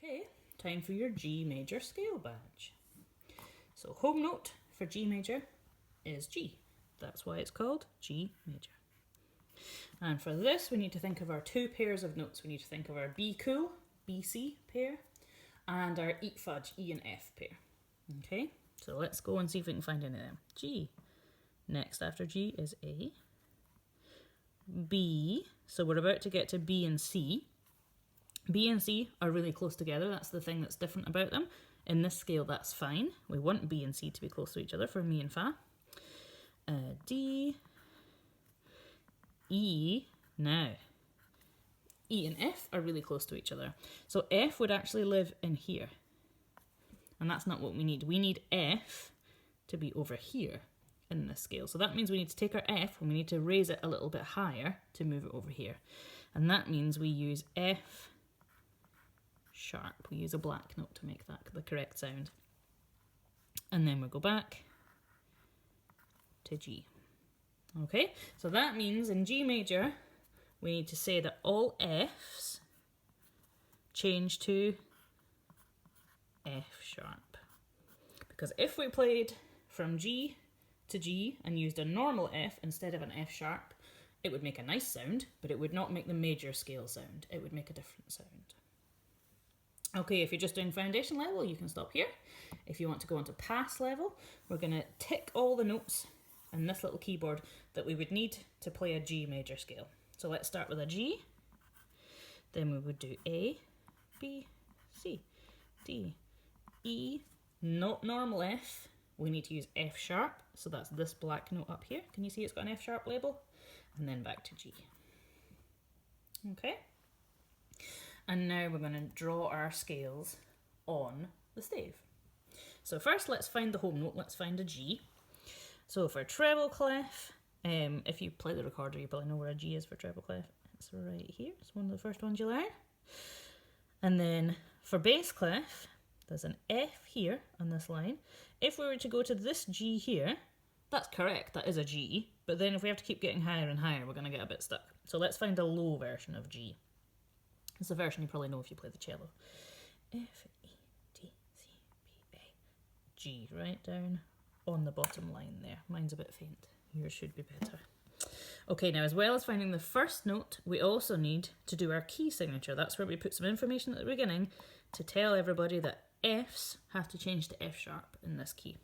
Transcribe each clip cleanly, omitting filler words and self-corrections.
Okay, time for your G major scale badge. So home note for G major is G. That's why it's called G major. And for this, we need to think of our two pairs of notes. We need to think of our Be Cool, BC pair, and our Eat Fudge, E and F pair. Okay, so let's go and see if we can find any of them. G. Next after G is A. B. So we're about to get to B and C. B and C are really close together. That's the thing that's different about them. In this scale, that's fine. We want B and C to be close to each other for mi and fa. D, E. Now, E and F are really close to each other. So F would actually live in here. And that's not what we need. We need F to be over here in this scale. So that means we need to take our F and we need to raise it a little bit higher to move it over here. And that means we use F sharp. We use a black note to make that the correct sound. And then we'll go back to G. Okay, so that means in G major, we need to say that all Fs change to F sharp. Because if we played from G to G and used a normal F instead of an F sharp, it would make a nice sound, but it would not make the major scale sound. It would make a different sound. Okay, if you're just doing foundation level, you can stop here. If you want to go on to pass level, we're going to tick all the notes in this little keyboard that we would need to play a G major scale. So let's start with a G. Then we would do A, B, C, D, E, not normal F. We need to use F sharp, so that's this black note up here. Can you see it's got an F sharp label? And then back to G. Okay. And now we're going to draw our scales on the stave. So first let's find the home note, let's find a G. So for treble clef, if you play the recorder you probably know where a G is for treble clef. It's right here, it's one of the first ones you learn. And then for bass clef, there's an F here on this line. If we were to go to this G here, that's correct, that is a G, but then if we have to keep getting higher and higher, we're going to get a bit stuck. So let's find a low version of G. It's a version you probably know if you play the cello. F, E, D, C, B, A, G, right down on the bottom line there. Mine's a bit faint. Yours should be better. Okay, now as well as finding the first note, we also need to do our key signature. That's where we put some information at the beginning to tell everybody that Fs have to change to F sharp in this key.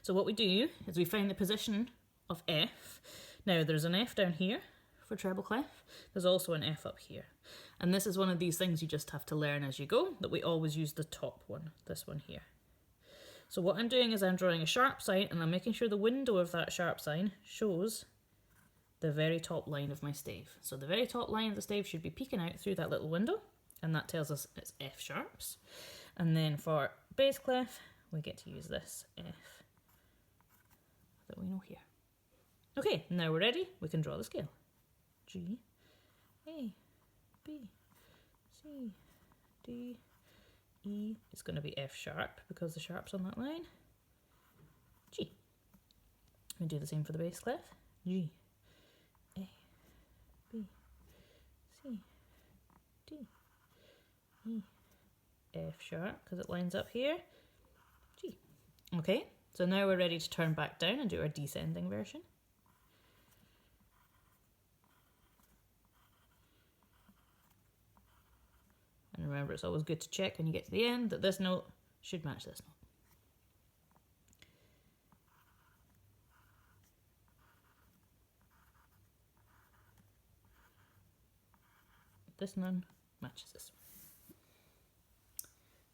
So what we do is we find the position of F. Now there's an F down here for treble clef. There's also an F up here. And this is one of these things you just have to learn as you go, that we always use the top one, this one here. So what I'm doing is I'm drawing a sharp sign and I'm making sure the window of that sharp sign shows the very top line of my stave. So the very top line of the stave should be peeking out through that little window, and that tells us it's F sharps. And then for bass clef, we get to use this F that we know here. Okay, now we're ready, we can draw the scale. G, A, B, C, D, E. It's going to be F sharp because the sharp's on that line. G. We do the same for the bass clef. G, A, B, C, D, E, F sharp because it lines up here. G. Okay, so now we're ready to turn back down and do our descending version. And remember, it's always good to check when you get to the end that this note should match this note. This one matches this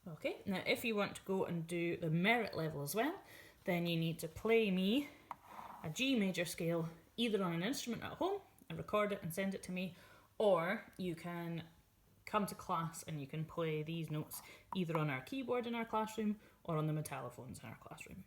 one. Okay, now if you want to go and do the merit level as well, then you need to play me a G major scale either on an instrument at home and record it and send it to me, or you can come to class and you can play these notes either on our keyboard in our classroom or on the metallophones in our classroom.